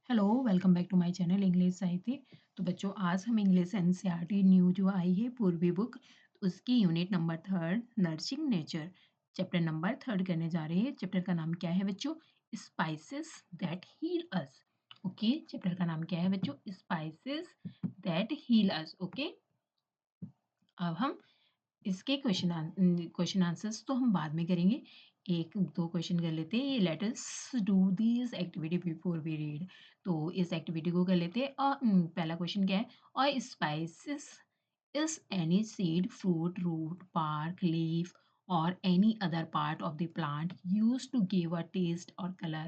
Hello, welcome back to my channel English साहित्य। तो बच्चों, आज हम इंग्लिश एनसीईआरटी न्यू जो आई है पूर्वी बुक, उसकी unit number third nursing nature chapter number third करने जा रहे हैं। चैप्टर का नाम क्या है बच्चों? Spices that heal us. Okay, chapter का नाम क्या है बच्चों? Spices that heal us. Okay, अब हम इसके क्वेश्चन आंसर्स तो हम बाद में करेंगे। एक दो क्वेश्चन कर लेते हैं। Let us do this activity before we read. तो इस एक्टिविटी को कर लेते हैं। और पहला क्वेश्चन क्या है? और spices is any seed, fruit, root, bark, leaf or any other part of the plant used to give a taste or color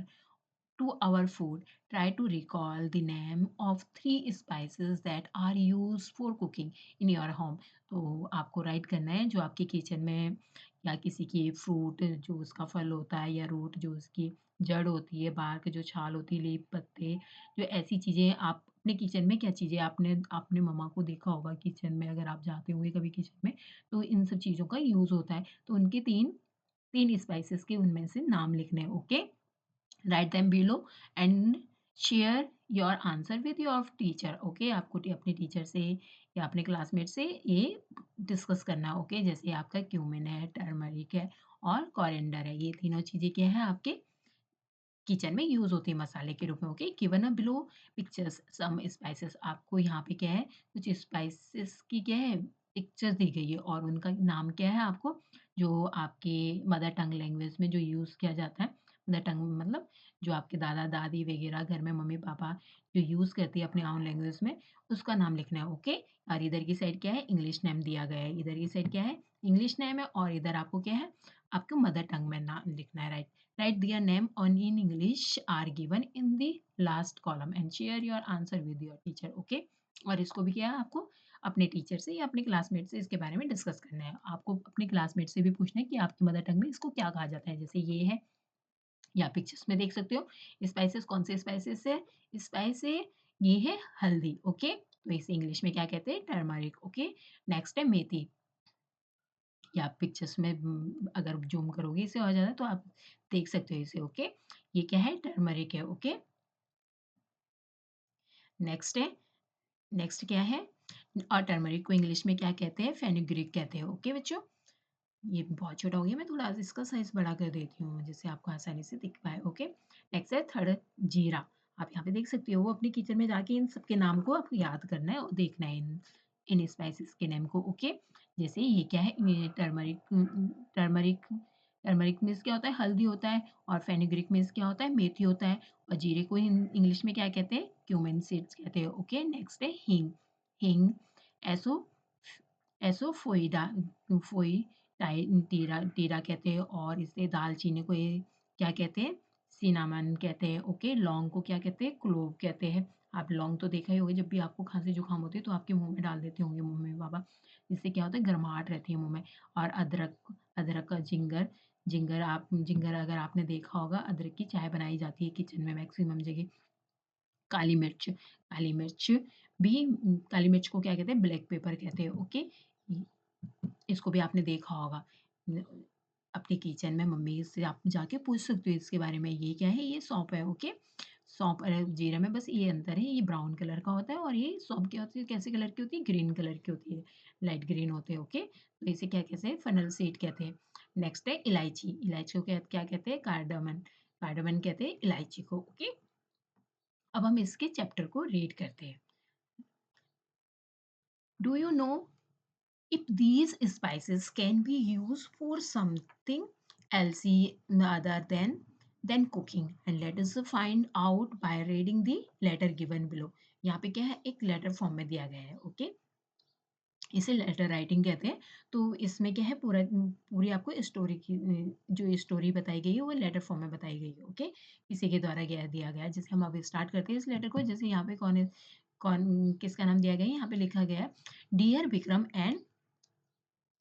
to our food. Try to recall the name of three spices that are used for cooking in your home. तो आपको right करना है जो आपके kitchen में या किसी की फ्रूट जो उसका फल होता है, या रूट जो उसकी जड़ होती है, बाहर की जो छाल होती है, लीफ, पत्ते, जो ऐसी चीज़ें आप अपने किचन में, क्या चीज़ें आपने आपने मम्मा को देखा होगा किचन में, अगर आप जाते होंगे कभी किचन में, तो इन सब चीज़ों का यूज़ होता है। तो उनके तीन तीन स्पाइसेस के उनमें से नाम लिखने हैं। Okay, write them below and share your answer with your teacher. Okay, आपको अपने टीचर से या अपने क्लासमेट से ये डिस्कस करना है। ओके, जैसे आपका क्यूमिन है, टर्मरिक है और कोरिएंडर है, ये तीनों चीज़ें क्या है आपके किचन में यूज़ होती है मसाले के रूप में। Okay, given a below pictures some spices. आपको यहाँ पे क्या है, कुछ स्पाइसेस की क्या है पिक्चर्स दी गई है और उनका नाम क्या है आपको, जो आपके मदर टंग लैंग्वेज में जो यूज़ किया जाता है। मदर टंग मतलब जो आपके दादा दादी वगैरह घर में मम्मी पापा जो यूज़ करती है अपने ओन लैंग्वेज में, उसका नाम लिखना है। ओके, और इधर की साइड क्या है, इंग्लिश नेम दिया गया है। इधर की साइड क्या है, इंग्लिश नेम है, और इधर आपको क्या है, आपको मदर टंग में नाम लिखना है। Right, write their name on in English are given in the last column and share your answer with your teacher. Okay, और इसको भी क्या है आपको अपने टीचर से या अपने क्लासमेट से इसके बारे में डिस्कस करना है। आपको अपने क्लासमेट से भी पूछना है कि आपकी मदर टंग में इसको क्या कहा जाता है। जैसे ये है, या पिक्चर्स में देख सकते हो, स्पाइसेस कौन से स्पाइसेस है? स्पाइस है, ये है हल्दी। ओके, तो इसे इंग्लिश में क्या कहते हैं? टर्मरिक। ओके, नेक्स्ट है मेथी, या आप पिक्चर्स में अगर ज़ूम करोगे इसे और ज़्यादा तो आप देख सकते हो इसे। ओके, ये क्या है? टर्मरिक है। ओके, नेक्स्ट है, नेक्स्ट क्या है? और टर्मरिक को इंग्लिश में क्या कहते हैं? फेनुग्रीक कहते हैं। ओके बच्चों, ये बहुत छोटा हो गया, मैं थोड़ा इसका साइज़ बड़ा कर देती हूँ जिससे आपको आसानी से दिख पाए। ओके, नेक्स्ट है थर्ड, जीरा। आप यहाँ पे देख सकते हो, वो अपने किचन में जाके इन सब के नाम को आपको याद करना है और देखना है इन इन स्पाइसेस के नेम को। ओके, जैसे ये क्या है? ये टर्मरिक, टर्मरिक टर्मरिक मीन्स क्या होता है? हल्दी होता है, और फेनुग्रीक मीन्स क्या होता है? मेथी होता है, और जीरे को इंग्लिश में क्या कहते हैं? क्यूमिन सीड्स कहते हैं। ओके, नेक्स्ट है हींग। हींग एसो एसोफोइडा फोई टाइ टीरा टीरा कहते हैं, और इसे दालचीनी को ये क्या कहते हैं? सिनामन कहते हैं। ओके, लौंग को क्या कहते हैं? क्लोव कहते हैं। आप लौंग तो देखा ही होगा, जब भी आपको खांसी जुकाम होती है तो आपके मुंह में डाल देते होंगे मम्मी पापा, इससे क्या होता है? गर्माहट रहती है मुंह में। और अदरक, अदरक का जिंगर, जिंगर अगर आपने देखा होगा, अदरक की चाय बनाई जाती है किचन में मैक्सिमम जगह। काली मिर्च, काली मिर्च भी, काली मिर्च को क्या कहते हैं? ब्लैक पेपर कहते हैं। ओके, इसको भी आपने देखा होगा अपने किचन में, मम्मी से आप जाके पूछ सकते हो इसके बारे में। ये क्या है? ये सौंफ है। ओके, सौंफ और जीरा में बस ये अंतर है, ये ब्राउन कलर का होता है और ये सौंफ क्या होती है, कैसे कलर की होती है? ग्रीन कलर की होती है, लाइट ग्रीन होते हैं। ओके, तो इसे क्या कहते हैं? फनल सीड कहते हैं। नेक्स्ट है इलायची। इलायची को क्या क्या कहते हैं? कार्डामन। कार्डामन कहते हैं इलायची को। ओके, अब हम इसके चैप्टर को रीड करते हैं। Do you know if these spices can be used for something else other than cooking, and let us find out by reading the letter given below। यहाँ पे क्या है? एक लेटर फॉर्म में दिया गया है। ओके, इसे लेटर राइटिंग कहते हैं। तो इसमें क्या है, पूरी आपको स्टोरी की जो स्टोरी बताई गई है वो लेटर फॉर्म में बताई गई है। ओके, किसी के द्वारा दिया गया है। जैसे हम अब स्टार्ट करते हैं इस लेटर को। जैसे यहाँ पे कौन है, कौन किसका नाम दिया गया है? यहाँ पे लिखा गया है डियर विक्रम एंड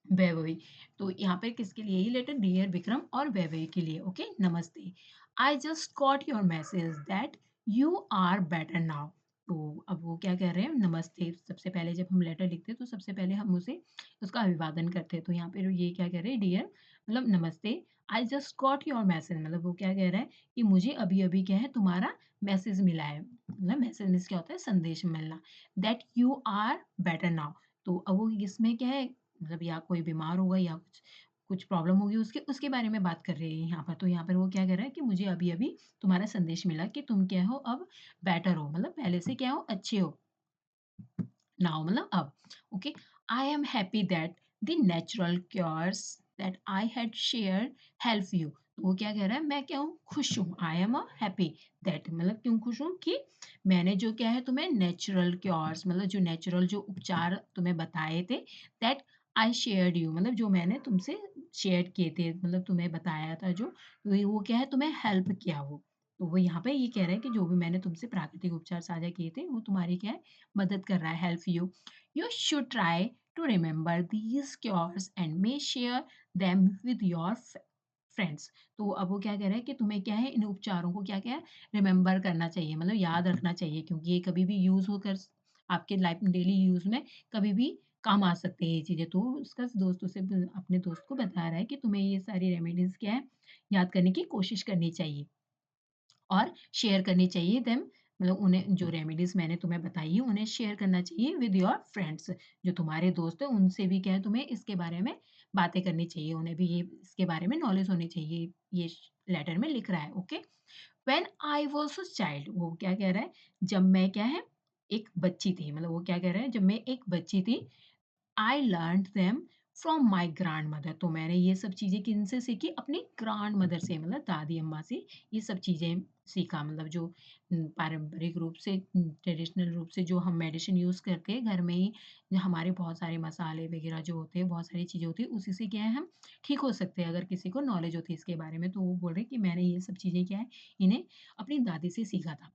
वैभवी। तो यहाँ पे किसके लिए ये लेटर? डियर विक्रम और वैभवी के लिए। ओके, नमस्ते। I just got your message that you are better now. तो अब वो क्या कह रहे हैं नमस्ते, सबसे पहले जब हम लेटर लिखते हैं तो सबसे पहले हम उसे उसका अभिवादन करते हैं। तो यहाँ पे ये क्या कह रहे हैं डियर मतलब नमस्ते, I just got your message, मतलब वो क्या कह रहा है कि मुझे अभी-अभी क्या है तुम्हारा मैसेज मिला है। मतलब मैसेज मीन्स क्या होता है संदेश मिलना। That you are better now. तो अब वो इसमें क्या है मतलब या कोई बीमार होगा या कुछ कुछ प्रॉब्लम होगी उसके उसके बारे में बात कर रहे हैं यहाँ पर। तो यहाँ पर वो क्या कह रहा है कि मुझे अभी-अभी तुम्हारा संदेश मिला कि तुम क्या हो अब बेटर हो, मतलब पहले से क्या हो अच्छे हो। नाउ मतलब अब। Okay, I am happy that the natural cures that I had share help you. तो वो क्या कह रहा है मैं क्या हूँ खुश हूँ। I am a happy that मतलब क्यों खुश हूँ कि मैंने जो क्या है तुम्हें नेचुरल क्योर्स मतलब जो नेचुरल जो उपचार तुम्हें बताए थे दैट आई शेयर्ड यू मतलब जो मैंने तुमसे शेयर किए थे मतलब तुम्हें बताया था जो वो क्या है तुम्हें हेल्प किया वो। तो वो यहाँ पे ये कह रहा है कि जो भी मैंने तुमसे प्राकृतिक उपचार साझा किए थे वो तुम्हारी क्या है मदद कर रहा है help you. You should try to remember these cures and may share them with your friends. तो अब वो क्या कह रहा है कि तुम्हें क्या है इन उपचारों को क्या क्या है रिमेंबर करना चाहिए मतलब याद रखना चाहिए क्योंकि ये कभी भी यूज होकर आपके लाइफ डेली यूज में कभी भी काम आ सकते हैं ये चीजें। तो उसका दोस्तों से अपने दोस्त को बता रहा है कि तुम्हें ये सारी रेमेडीज क्या है याद करने की कोशिश करनी चाहिए और शेयर करनी चाहिए देम मतलब उन्हें जो रेमेडीज़ मैंने तुम्हें बताई है उन्हें शेयर करना चाहिए विद योर फ्रेंड्स। जो तुम्हारे दोस्त हैं उनसे भी क्या है तुम्हें इसके बारे में बातें करनी चाहिए। उन्हें भी ये इसके बारे में नॉलेज होनी चाहिए। ये लेटर में लिख रहा है okay. When I was a child वो क्या कह रहा है जब मैं क्या है एक बच्ची थी मतलब वो क्या कह रहा है जब मैं एक बच्ची थी I learned them from my grandmother. तो मैंने ये सब चीज़ें किनसे सीखी अपनी ग्रैंडमदर से मतलब दादी अम्मा से ये सब चीज़ें सीखा। मतलब जो पारंपरिक रूप से ट्रेडिशनल रूप से जो हम मेडिसिन यूज़ करते हैं घर में ही जो हमारे बहुत सारे मसाले वगैरह जो होते हैं बहुत सारी चीज़ें होती है उसी से क्या है हम ठीक हो सकते हैं अगर किसी को नॉलेज होती है इसके बारे में। तो वो बोल रहे कि मैंने ये सब चीज़ें क्या है इन्हें अपनी दादी से सीखा था।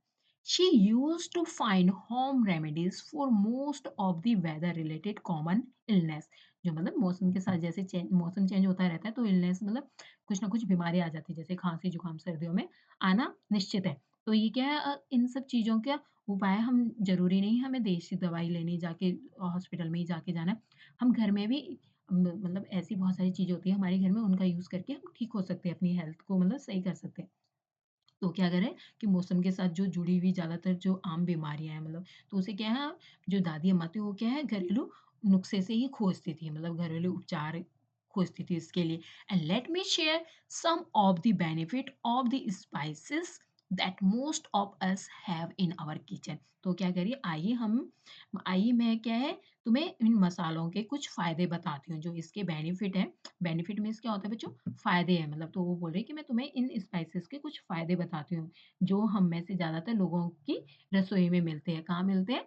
She used to find home remedies for most of the weather related common illness। जो मतलब मौसम के साथ जैसे मौसम चेंज होता रहता है तो इलनेस मतलब कुछ ना कुछ बीमारी आ जाती है जैसे खांसी जुकाम सर्दियों में आना निश्चित है। तो ये क्या है इन सब चीज़ों का उपाय हम जरूरी नहीं हमें देसी दवाई लेने जाके हॉस्पिटल में ही जाके जाना है। हम घर में भी मतलब ऐसी बहुत सारी चीज़ें होती है हमारे घर में उनका यूज़ करके हम ठीक हो सकते हैं अपनी हेल्थ को मतलब सही कर सकते हैं। तो क्या करें कि मौसम के साथ जो जुड़ी हुई ज़्यादातर जो आम बीमारियाँ हैं मतलब तो उसे क्या है जो दादी अम्मा थी वो क्या है घरेलू नुस्खे से ही खोजती थी मतलब घरेलू उपचार खोजती थी इसके लिए। And let me share some of the benefit of the spices that most of us have in our kitchen. तो क्या करिए आइए मैं क्या है तुम्हें इन मसालों के कुछ फ़ायदे बताती हूँ जो इसके बेनिफिट हैं। बेनिफिट मीन्स क्या होता है बच्चों फ़ायदे हैं मतलब तो वो बोल रहे हैं कि मैं तुम्हें इन स्पाइसेस के कुछ फ़ायदे बताती हूँ जो हम में से ज़्यादातर लोगों की रसोई में मिलते हैं। कहाँ मिलते हैं?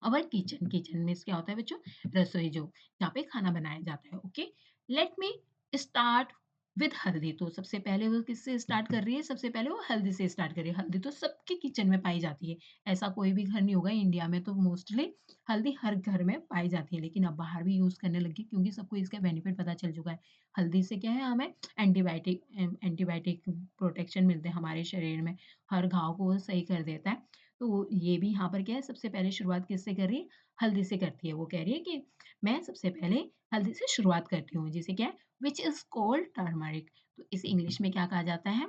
अवर किचन। किचन मीन्स क्या होता है बच्चों? रसोई जो जहाँ पे खाना बनाया जाता है। Okay, let me start with हल्दी। तो सबसे पहले वो किससे स्टार्ट कर रही है? सबसे पहले वो हल्दी से स्टार्ट कर रही है। हल्दी तो सबके किचन में पाई जाती है। ऐसा कोई भी घर नहीं होगा इंडिया में तो मोस्टली हल्दी हर घर में पाई जाती है लेकिन अब बाहर भी यूज़ करने लगी क्योंकि सबको इसका बेनिफिट पता चल चुका है। हल्दी से क्या है हमें एंटीबायोटिक प्रोटेक्शन मिलते हैं हमारे शरीर में। हर घाव को वो सही कर देता है। तो ये भी यहाँ पर क्या है सबसे पहले शुरुआत किससे कर रही है? हल्दी से करती है। वो कह रही है कि मैं सबसे पहले हल्दी से शुरुआत करती हूँ जिसे क्या है व्हिच इज़ कॉल्ड टर्मरिक। तो इसे इंग्लिश में क्या कहा जाता है?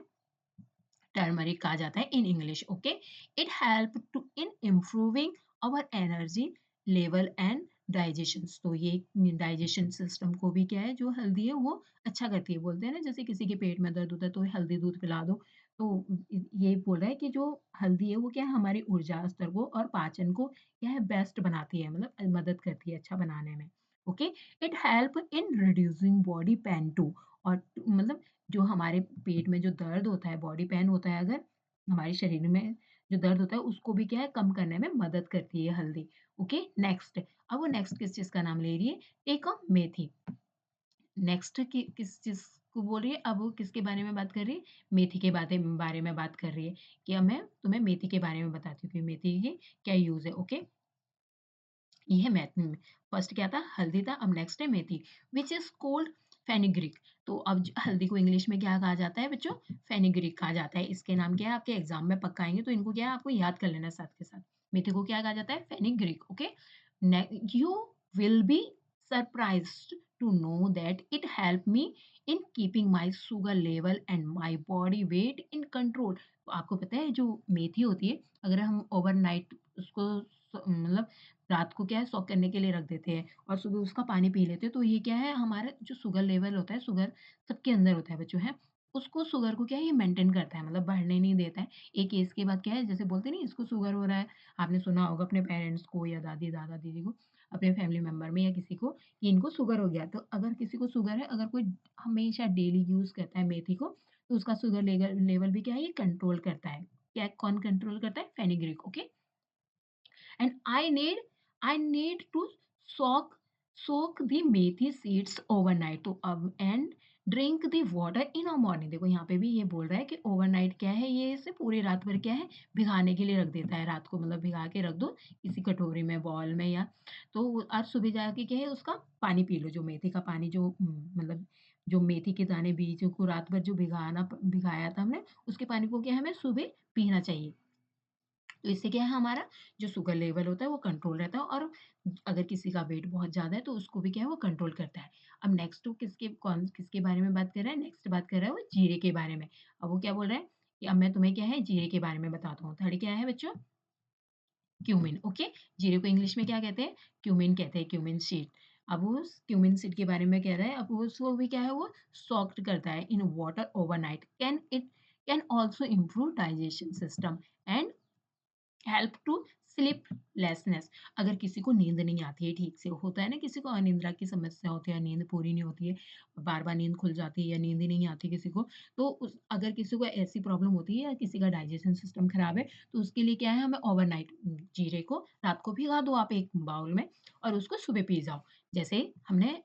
टर्मरिक कहा जाता है in English. Okay, it help to in improving our energy level and digestion. तो ये डाइजेशन सिस्टम को भी क्या है जो हल्दी है वो अच्छा करती है। बोलते हैं ना जैसे किसी के पेट में दर्द होता है तो हल्दी दूध पिला दो। तो ये बोल रहा है कि जो हल्दी है वो क्या है हमारी ऊर्जा स्तर को और पाचन को क्या है बेस्ट बनाती है मतलब मदद करती है अच्छा बनाने में। Okay, it help in reducing body pain too. और मतलब जो हमारे पेट में जो दर्द होता है, बॉडी पेन होता है अगर हमारे शरीर में जो दर्द होता है उसको भी क्या है कम करने में मदद करती है हल्दी। Okay, next. अब वो नेक्स्ट किस चीज़ का नाम ले रही है? Take a methi. नेक्स्ट कि किस चीज़ को बोल रही है? अब वो किसके बारे में बात कर रही है? मेथी के बारे में बात कर रही है कि अब मैं तुम्हें मेथी के बारे में बताती हूँ कि मेथी के क्या यूज़ है। ओके, ये है फर्स्ट क्या था? हल्दी था, अब नेक्स्ट है मेथी व्हिच इज़ कॉल्ड फेनुग्रीक। तो अब हल्दी को इंग्लिश में क्या कहा जाता है बच्चों? फेनुग्रीक कहा जाता है। इसके नाम क्या है? आपके एग्जाम में पक्का आएँगे तो इनको क्या है आपको याद कर लेना है साथ के साथ। मेथी को क्या कहा जाता है? Fenugreek, okay? ने you will be surprised to know that it help me in keeping my sugar level and my body weight in control. तो आपको पता है जो मेथी होती है, अगर हम ओवरनाइट उसको मतलब रात को क्या है सॉक करने के लिए रख देते हैं और सुबह उसका पानी पी लेते हैं, तो ये क्या है हमारा जो शुगर लेवल होता है, शुगर सबके अंदर होता है बच्चों, है? उसको शुगर को क्या है ये मेंटेन करता है, मतलब बढ़ने नहीं देता है। एक एज के बाद क्या है जैसे बोलते नहीं इसको शुगर हो रहा है, आपने सुना होगा अपने पेरेंट्स को या दादी दादा दीदी को, अपने फैमिली मेंबर में या किसी को कि इनको शुगर हो गया। तो अगर किसी को शुगर है, अगर कोई हमेशा डेली यूज करता है मेथी को, तो उसका शुगर लेवल लेवल भी क्या है ये कंट्रोल करता है। क्या कौन कंट्रोल करता है? Fenugreek, okay? And I need to soak soak the methi seeds overnight तो अब and drink the water in a morning। देखो यहाँ पे भी ये बोल रहा है कि ओवरनाइट क्या है ये इसे पूरी रात भर क्या है भिगाने के लिए रख देता है रात को, मतलब भिगा के रख दो किसी कटोरी में बॉल में या तो आज सुबह जाके क्या है उसका पानी पी लो, जो मेथी का पानी जो मतलब जो मेथी के दाने बीज को रात भर जो भिगाया था हमने उसके पानी को क्या है हमें सुबह पीना चाहिए। तो इससे क्या है हमारा जो शुगर लेवल होता है वो कंट्रोल रहता है और अगर किसी का वेट बहुत ज़्यादा है तो उसको भी क्या है वो कंट्रोल करता है। अब नेक्स्ट वो किसके बारे में बात कर रहा है? नेक्स्ट बात कर रहा है वो जीरे के बारे में। अब वो क्या बोल रहा है कि अब मैं तुम्हें क्या है जीरे के बारे में बताता हूँ। थर्ड क्या है बच्चों? Cumin, okay? जीरे को इंग्लिश में क्या कहते हैं? क्यूमिन कहते हैं, क्यूमिन सीड। अब वो उस क्यूमिन सीड के बारे में कह रहा है, अब वो उसको भी क्या है वो सॉक्ड करता है in water overnight. Can also improve digestion system and help to sleeplessness. अगर किसी को नींद नहीं आती है ठीक से, होता है ना किसी को अनिद्रा की समस्या होती है, नींद पूरी नहीं होती है, बार-बार नींद खुल जाती है या नींद ही नहीं आती किसी को, तो उस अगर किसी को ऐसी प्रॉब्लम होती है या किसी का डाइजेशन सिस्टम खराब है, तो उसके लिए क्या है हमें ओवरनाइट जीरे को रात को भिगा दो आप एक बाउल में और उसको सुबह पी जाओ। जैसे हमने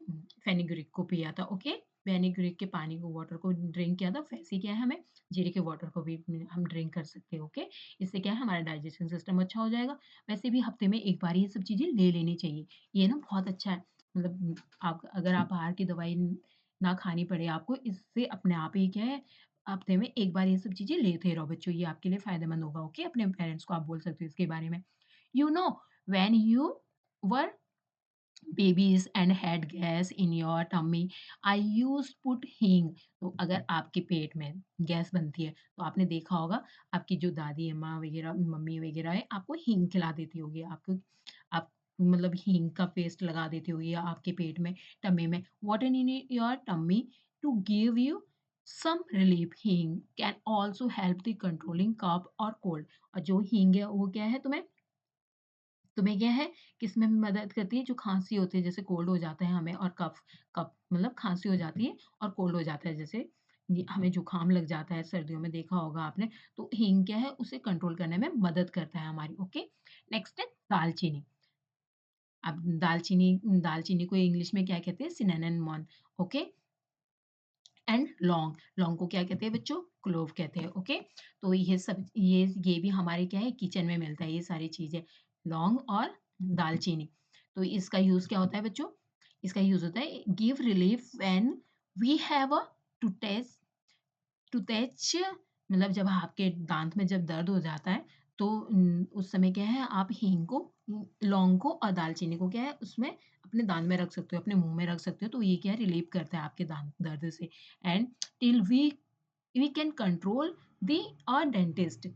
फेनुग्रीक को पिया था, ओके? फेनुग्रीक के पानी को वाटर को ड्रिंक किया था, वैसे ही क्या है हमें जीरे के वाटर को भी हम ड्रिंक कर सकते हैं, ओके? इससे क्या है हमारा डाइजेशन सिस्टम अच्छा हो जाएगा। वैसे भी हफ्ते में 1 बार ये सब चीज़ें ले लेनी चाहिए। ये ना बहुत अच्छा है। मतलब आप अगर आप बाहर की दवाई ना खानी पड़े आपको, इससे अपने आप ही क्या है हफ्ते में 1 बार ये सब चीज़ें लेते रहो बच्चों, ये आपके लिए फ़ायदेमंद होगा, ओके? अपने पेरेंट्स को आप बोल सकते हो इसके बारे में। You know when you were babies and had gas in your tummy I used put हींग। तो अगर आपके पेट में गैस बनती है तो आपने देखा होगा आपकी जो दादी अम्मा वगैरह मम्मी वगैरह है आपको हींग खिला देती होगी, आपको आप मतलब हींग का पेस्ट लगा देती होगी या आपके पेट में टम्मी में water in your tummy to give you some relief. Hing can also help the controlling cough और कोल्ड। और जो हींग है वो क्या है तुम्हें क्या है किसमें मदद करती है? जो खाँसी होती है जैसे कोल्ड हो जाता है हमें और कफ कफ मतलब खाँसी हो जाती है और कोल्ड हो जाता है जैसे ये हमें जुकाम लग जाता है सर्दियों में देखा होगा आपने, तो हींग क्या है उसे कंट्रोल करने में मदद करता है हमारी, ओके? नेक्स्ट है दालचीनी। अब दालचीनी को इंग्लिश में क्या कहते हैं? सिनेनमॉन, ओके? एंड लौंग, लौंग को क्या कहते हैं बच्चों? क्लोव कहते हैं, ओके? तो ये सब ये भी हमारे क्या है किचन में मिलता है ये सारी चीज़ें, लौंग और दालचीनी। तो इसका यूज़ क्या होता है बच्चों? इसका यूज़ होता है give relief when we have a toothache toothache मतलब जब आपके दाँत में जब दर्द हो जाता है तो उस समय क्या है आप हींग को लौंग को और दालचीनी को क्या है उसमें अपने दाँत में रख सकते हो, अपने मुँह में रख सकते हो, तो ये क्या है रिलीव करता है आपके दाँत दर्द से। And till we can control the dentist.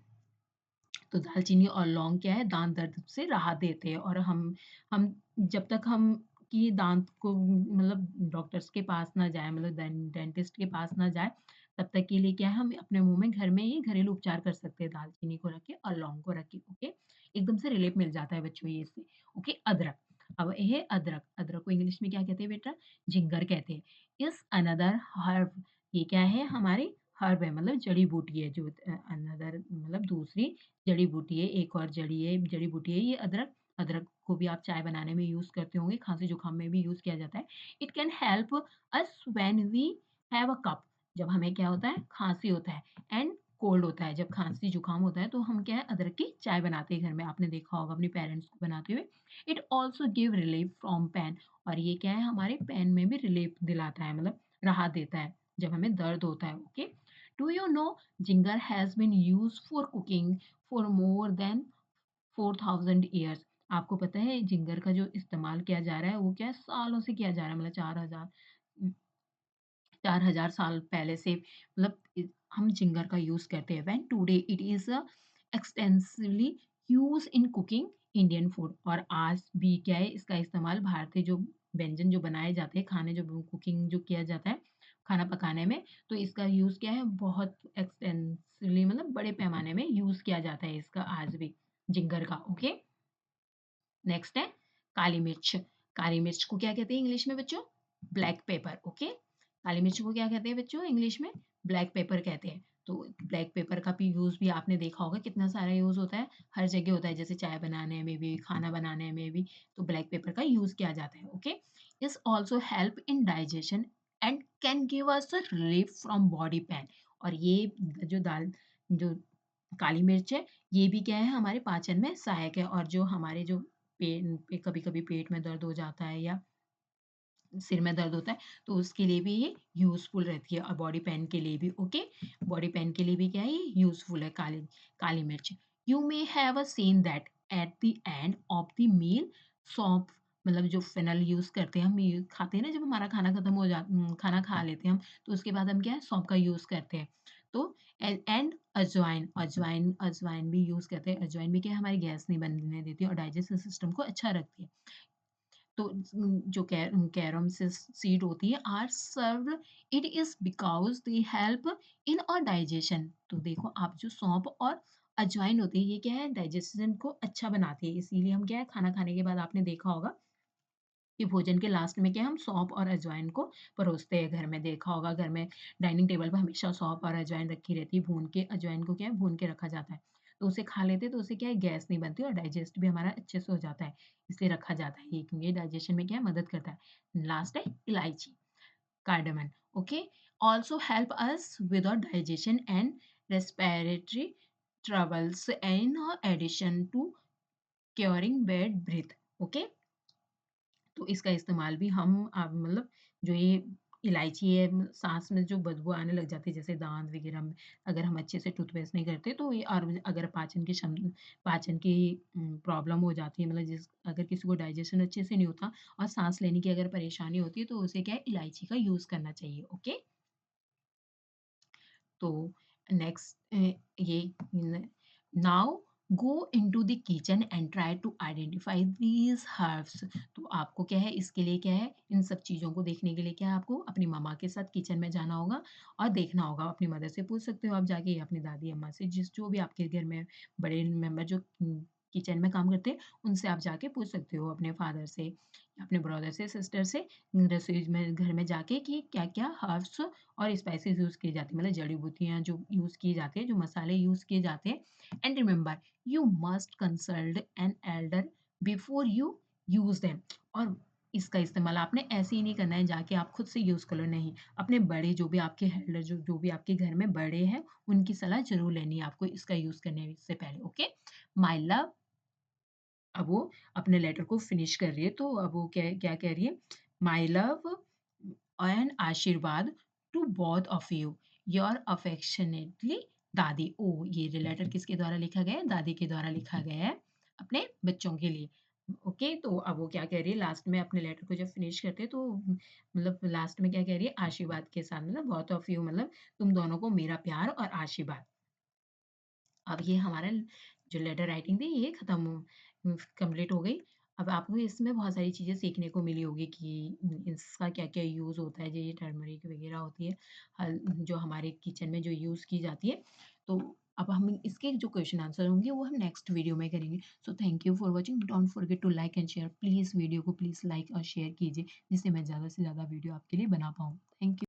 तो दालचीनी और लौंग क्या है दाँत दर्द से राहत देते हैं और हम जब तक हम कि दाँत को मतलब डॉक्टर्स के पास ना जाएँ मतलब डेंटिस्ट के पास ना जाएँ, तब तक के लिए क्या है हम अपने मुँह में घर में ही घरेलू उपचार कर सकते हैं दालचीनी को रख के और लौंग को रख के, ओके? एकदम से रिलीफ मिल जाता है बच्चों ये इससे, ओके? अदरक, अब ये अदरक, अदरक को इंग्लिश में क्या कहते हैं बेटा? जिंगर कहते हैं। इज़ अनदर हर्ब, ये क्या है हमारी हर्ब है मतलब जड़ी-बूटी है जो अनदर मतलब दूसरी जड़ी-बूटी है, एक और जड़ी-बूटी है ये अदरक। अदरक को भी आप चाय बनाने में यूज़ करते होंगे, खाँसी-जुकाम में भी यूज़ किया जाता है। It can help us when we have a cough, जब हमें क्या होता है, खाँसी होता है एंड कोल्ड होता है, जब खाँसी-जुकाम होता है तो हम क्या है अदरक की चाय बनाते हैं घर में, आपने देखा होगा अपने पेरेंट्स को बनाते हुए। It also give relief from pain, और ये क्या है हमारे पेन में भी रिलीफ दिलाता है मतलब राहत देता है, जब हमें दर्द होता है, okay? Do you know ginger has been used for cooking for more than 4000 years. आपको पता है जिंगर का जो इस्तेमाल किया जा रहा है वो क्या है सालों से किया जा रहा है, मतलब 4000 साल पहले से मतलब हम जिंगर का यूज़ करते हैं। When today it is extensively used in cooking Indian food, और आज भी क्या है इसका इस्तेमाल भारतीय जो व्यंजन जो बनाए जाते हैं, खाने जो कुकिंग जो किया जाता है, खाना पकाने में, तो इसका यूज़ क्या है बहुत एक्सटेंसिवली मतलब बड़े पैमाने में यूज़ किया जाता है इसका आज भी, जिंगर का। ओके, नेक्स्ट है काली मिर्च। काली मिर्च को क्या कहते हैं इंग्लिश में बच्चों? Black pepper. ओके, काली मिर्च को क्या कहते हैं बच्चों इंग्लिश में? ब्लैक पेपर कहते हैं। तो ब्लैक पेपर का भी यूज़ भी आपने देखा होगा कितना सारा यूज़ होता है, हर जगह होता है, जैसे चाय बनाने में भी, खाना बनाने में भी, तो ब्लैक पेपर का यूज़ किया जाता है। ओके, इस also help in digestion and can give us a relief from body pain. और ये जो दाल जो काली मिर्च है, ये भी क्या है हमारे पाचन में सहायक है, और जो हमारे जो कभी-कभी पेट में दर्द हो जाता है या सिर में दर्द होता है, तो उसके लिए भी ये यूज़फुल रहती है, और बॉडी पेन के लिए भी। ओके, बॉडी पेन के लिए भी क्या है ये यूज़फुल है काली काली मिर्च। You may have a seen that at the end of the meal सौंफ, मतलब जो फेनल यूज़ करते हैं हम, ये खाते हैं ना जब हमारा खाना खत्म हो खाना खा लेते हैं हम, तो उसके बाद हम क्या है सौंफ का यूज़ करते हैं। तो एंड अजवाइन, अजवाइन अजवाइन भी यूज़ करते हैं। अजवाइन भी क्या है हमारी गैस नहीं बनने देती है और डाइजेस्टिव सिस्टम को अच्छा रखती है। तो जो कैरम सीड होती है are served, it is because they help in our digestion. तो देखो आप जो सौंफ और अजवाइन होती है ये क्या है डाइजेशन को अच्छा बनाती है, इसीलिए हम क्या है खाना खाने के बाद आपने देखा होगा कि भोजन के लास्ट में क्या हम सौंफ और अजवाइन को परोसते हैं। घर में देखा होगा, घर में डाइनिंग टेबल पर हमेशा सौंफ और अजवाइन रखी रहती है, भून के अजवाइन को क्या है भून के रखा जाता है, तो उसे खा लेते हैं तो उससे क्या है गैस नहीं बनती और डाइजेस्ट भी हमारा अच्छे से हो जाता है, इसलिए रखा जाता है ये, क्योंकि डाइजेशन में क्या है मदद करता है। लास्ट है इलायची, cardamom. Okay, also help us with our digestion and respiratory troubles in addition to curing bad breath. Okay, तो इसका इस्तेमाल भी हम मतलब जो ये इलायची है साँस में जो बदबू आने लग जाती है जैसे दाँत वग़ैरह में, अगर हम अच्छे से टूथपेस्ट नहीं करते तो ये, और अगर पाचन की प्रॉब्लम हो जाती है, मतलब अगर किसी को डाइजेशन अच्छे से नहीं होता और साँस लेने की अगर परेशानी होती है तो उसे क्या है इलायची का यूज़ करना चाहिए। ओके? तो नेक्स्ट ये now go into the kitchen and try to identify these herbs. तो आपको क्या है इसके लिए क्या है इन सब चीज़ों को देखने के लिए क्या है आपको अपनी मम्मा के साथ किचन में जाना होगा और देखना होगा। अपनी मदर से पूछ सकते हो आप जाके या अपनी दादी अम्मा से, जिस जो भी आपके घर में बड़े मेंबर जो किचन में काम करते हैं उनसे आप जाके पूछ सकते हो, अपने फादर से, अपने ब्रदर से, सिस्टर से, रसोई में घर में जाके कि क्या-क्या हर्ब्स और स्पाइसेस यूज़ की जाती हैं, मतलब जड़ी-बूटियाँ जो यूज़ की जाती हैं, जो मसाले यूज़ किए जाते हैं। And remember you must consult an elder before you use them. और इसका इस्तेमाल आपने ऐसे ही नहीं करना है जाके आप खुद से यूज़ कर लो, नहीं। अपने बड़े जो भी आपके एल्डर जो भी आपके घर में बड़े हैं, उनकी सलाह ज़रूर लेनी है आपको इसका यूज़ करने से पहले। ओके? माय लव, अब वो अपने लेटर को फिनिश कर रही है, तो अब वो क्या क्या कह रही है? माय लव एंड आशीर्वाद to both of you, your affectionately दादी। ओह! ये लेटर किसके द्वारा लिखा गया है? दादी के द्वारा लिखा गया है, अपने बच्चों के लिए। ओके, तो अब वो क्या कह रही है लास्ट में अपने लेटर को जब फिनिश करते हैं तो मतलब लास्ट में क्या कह रही है? आशीर्वाद के साथ, मतलब बोथ ऑफ यू मतलब तुम दोनों को मेरा प्यार और आशीर्वाद। अब ये हमारा जो लेटर राइटिंग थी ये ख़त्म कंप्लीट हो गई। अब आपको इसमें बहुत सारी चीज़ें सीखने को मिली होगी कि इसका क्या-क्या यूज़ होता है, जो ये टर्मरिक वग़ैरह होती है, जो हमारे किचन में जो यूज़ की जाती है। तो अब हम इसके जो क्वेश्चन आंसर होंगे वो हम नेक्स्ट वीडियो में करेंगे। So thank you for watching, don't forget to like and share. Please video को प्लीज़ लाइक और शेयर कीजिए, जिससे मैं ज़्यादा से ज़्यादा वीडियो आपके लिए बना पाऊँ। Thank you.